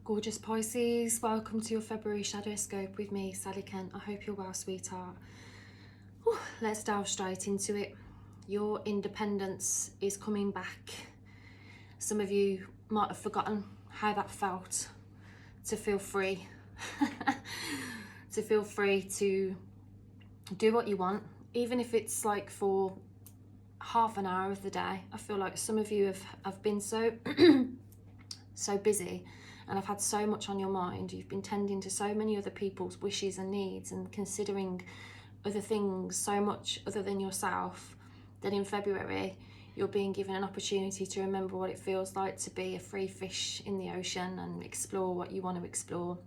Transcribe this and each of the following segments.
Gorgeous Pisces, welcome to your February Shadowscope with me, Sally Kent. I hope you're well, sweetheart. Whew, let's delve straight into it. Your independence is coming back. Some of you might have forgotten how that felt, to feel free. To feel free to do what you want, even if it's like for half an hour of the day. I feel like some of you have been so so busy and I've had so much on your mind. You've been tending to so many other people's wishes and needs and considering other things so much other than yourself, that in February you're being given an opportunity to remember what it feels like to be a free fish in the ocean and explore what you want to explore,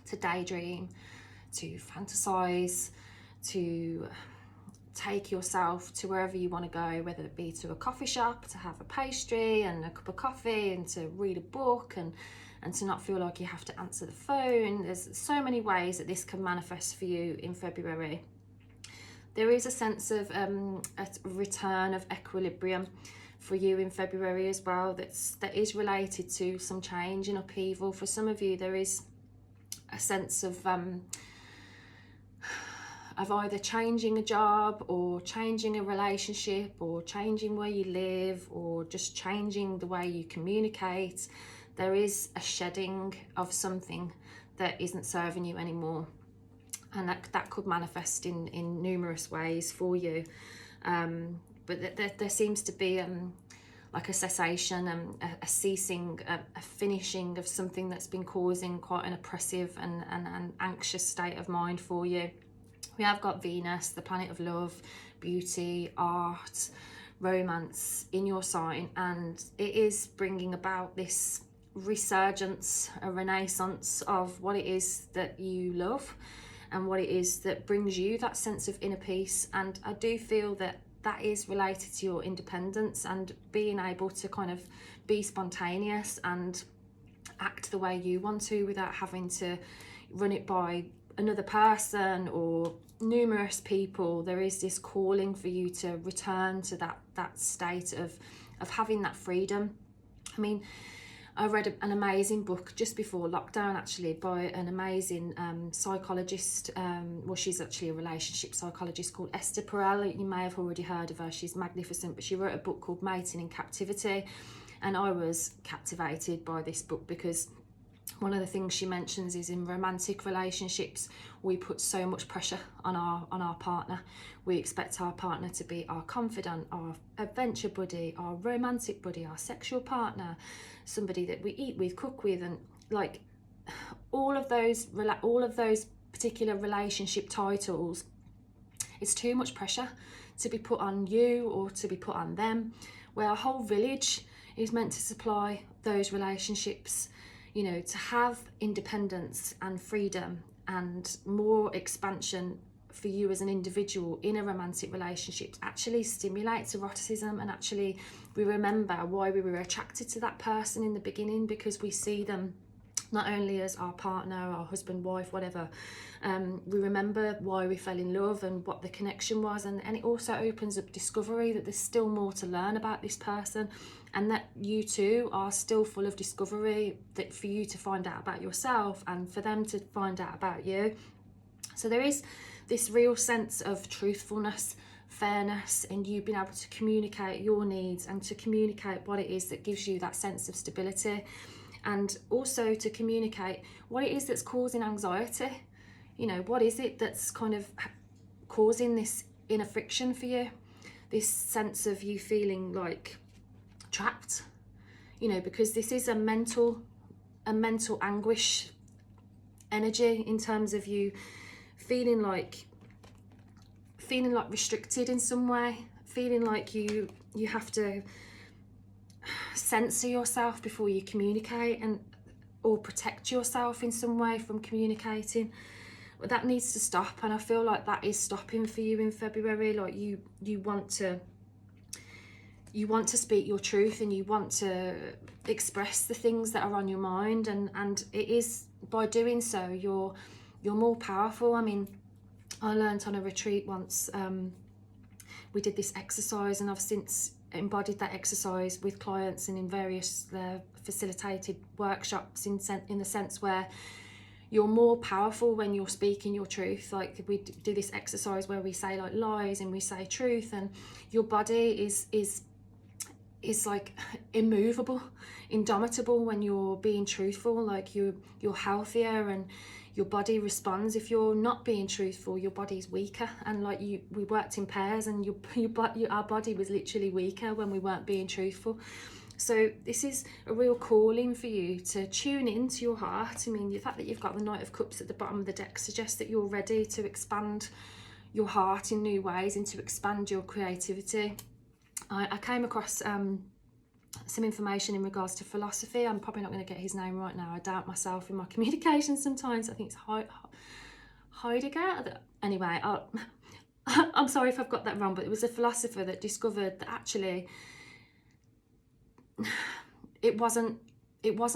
to daydream, to fantasize, to take yourself to wherever you want to go, whether it be to a coffee shop, to have a pastry and a cup of coffee, and to read a book, and to not feel like you have to answer the phone. There's so many ways that this can manifest for you in February. There is a sense of a return of equilibrium for you in February as well, that is related to some change and upheaval. For some of you, there is a sense of either changing a job or changing a relationship or changing where you live or just changing the way you communicate. There is a shedding of something that isn't serving you anymore, and that could manifest in numerous ways for you. But there seems to be like a cessation and a ceasing, a finishing of something that's been causing quite an oppressive and an anxious state of mind for you. We have got Venus, the planet of love, beauty, art, romance in your sign, and it is bringing about this resurgence, a renaissance of what it is that you love and what it is that brings you that sense of inner peace. And I do feel that that is related to your independence and being able to kind of be spontaneous and act the way you want to without having to run it by another person or numerous people. There is this calling for you to return to that state of having that freedom. I mean, I read an amazing book just before lockdown, actually, by an amazing psychologist. Well, she's actually a relationship psychologist called Esther Perel. You may have already heard of her. She's magnificent, but she wrote a book called Mating in Captivity, and I was captivated by this book because one of the things she mentions is in romantic relationships, we put so much pressure on our partner. We expect our partner to be our confidant, our adventure buddy, our romantic buddy, our sexual partner, somebody that we eat with, cook with, and like all of those particular relationship titles. It's too much pressure to be put on you or to be put on them, where a whole village is meant to supply those relationships. You know, to have independence and freedom and more expansion for you as an individual in a romantic relationship actually stimulates eroticism, and actually we remember why we were attracted to that person in the beginning, because we see them not only as our partner, our husband, wife, whatever. We remember why we fell in love and what the connection was, and it also opens up discovery, that there's still more to learn about this person, and that you two are still full of discovery, that for you to find out about yourself and for them to find out about you. So there is this real sense of truthfulness, fairness, and you being able to communicate your needs and to communicate what it is that gives you that sense of stability, and also to communicate what it is that's causing anxiety. You know, what is it that's kind of causing this inner friction for you, this sense of you feeling like trapped, you know, because this is a mental anguish energy, in terms of you feeling like restricted in some way, feeling like you have to censor yourself before you communicate, and or protect yourself in some way from communicating. But that needs to stop, and I feel like that is stopping for you in February. Like you want to speak your truth, and you want to express the things that are on your mind, and it is by doing so you're more powerful. I mean, I learned on a retreat once, we did this exercise, and I've since embodied that exercise with clients and in various facilitated workshops in the sense where you're more powerful when you're speaking your truth. Like we do this exercise where we say like lies and we say truth, and your body is like immovable, indomitable when you're being truthful. Like you're healthier and your body responds. If you're not being truthful, your body's weaker. And like we worked in pairs, and our body was literally weaker when we weren't being truthful. So this is a real calling for you to tune into your heart. I mean, the fact that you've got the Knight of Cups at the bottom of the deck suggests that you're ready to expand your heart in new ways and to expand your creativity. I came across some information in regards to philosophy. I'm probably not going to get his name right now. I doubt myself in my communication sometimes. I think it's Heidegger. Anyway, I'm sorry if I've got that wrong, but it was a philosopher that discovered that actually it wasn't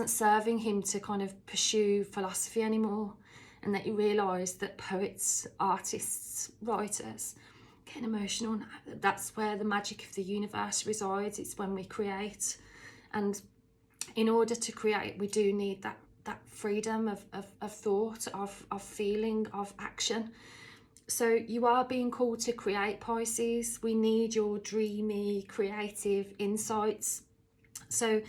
serving him to kind of pursue philosophy anymore, and that he realised that poets, artists, writers, getting emotional now, that's where the magic of the universe resides. It's when we create, and in order to create we do need that freedom of thought, of feeling, of action. So you are being called to create, Pisces. We need your dreamy, creative insights. So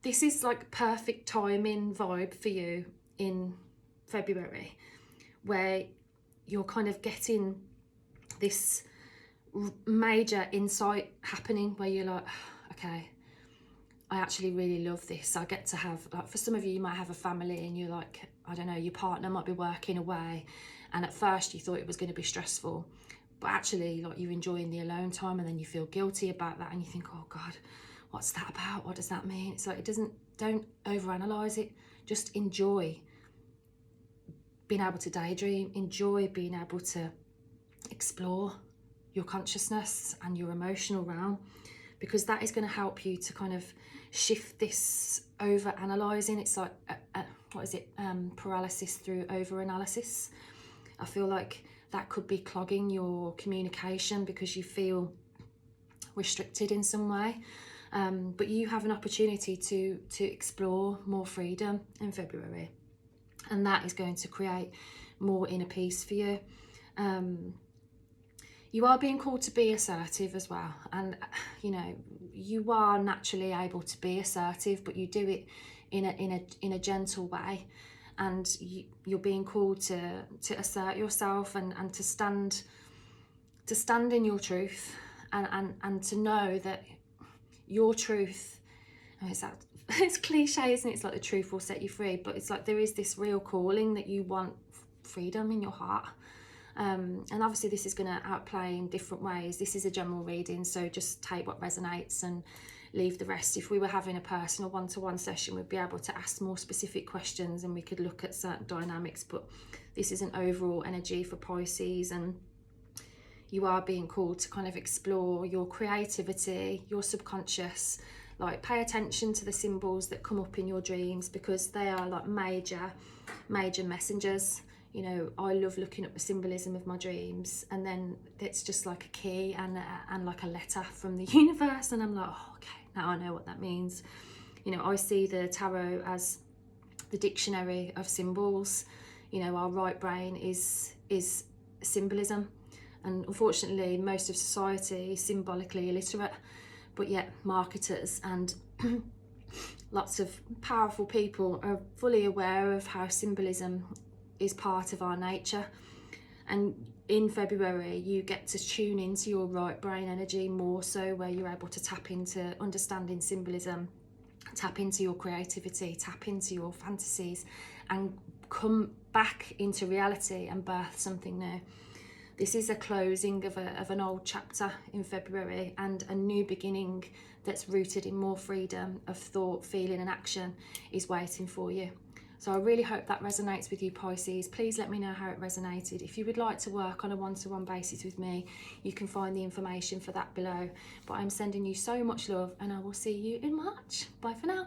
this is like perfect timing vibe for you in February, where you're kind of getting this major insight happening where you're like, okay, I actually really love this. I get to have, like, for some of you, you might have a family and you're like, I don't know, your partner might be working away, and at first you thought it was going to be stressful, but actually like you're enjoying the alone time, and then you feel guilty about that and you think, oh God, what's that about? What does that mean? It's like, don't overanalyze it. Just enjoy being able to daydream, enjoy being able to explore your consciousness and your emotional realm, because that is going to help you to kind of shift this over-analysing. It's like, paralysis through over-analysis. I feel like that could be clogging your communication because you feel restricted in some way. But you have an opportunity to explore more freedom in February, and that is going to create more inner peace for you. You are being called to be assertive as well, and you know, you are naturally able to be assertive, but you do it in a gentle way, and you're being called to assert yourself and to stand in your truth, and to know that your truth, it's cliche, isn't it? It's like the truth will set you free, but it's like there is this real calling that you want freedom in your heart. And obviously this is going to outplay in different ways. This is a general reading, so just take what resonates and leave the rest. If we were having a personal one-to-one session, we'd be able to ask more specific questions and we could look at certain dynamics, but this is an overall energy for Pisces, and you are being called to kind of explore your creativity, your subconscious. Like, pay attention to the symbols that come up in your dreams, because they are like major messengers. You know, I love looking at the symbolism of my dreams, and then it's just like a key and like a letter from the universe, and I'm like, oh, okay, now I know what that means. You know, I see the tarot as the dictionary of symbols. You know, our right brain is symbolism, and unfortunately most of society is symbolically illiterate, but yet marketers and lots of powerful people are fully aware of how symbolism is part of our nature. And in February you get to tune into your right brain energy more so, where you're able to tap into understanding symbolism, tap into your creativity, tap into your fantasies, and come back into reality and birth something new. This is a closing of an old chapter in February, and a new beginning that's rooted in more freedom of thought, feeling and action is waiting for you. So I really hope that resonates with you, Pisces. Please let me know how it resonated. If you would like to work on a one-to-one basis with me, you can find the information for that below. But I'm sending you so much love, and I will see you in March. Bye for now.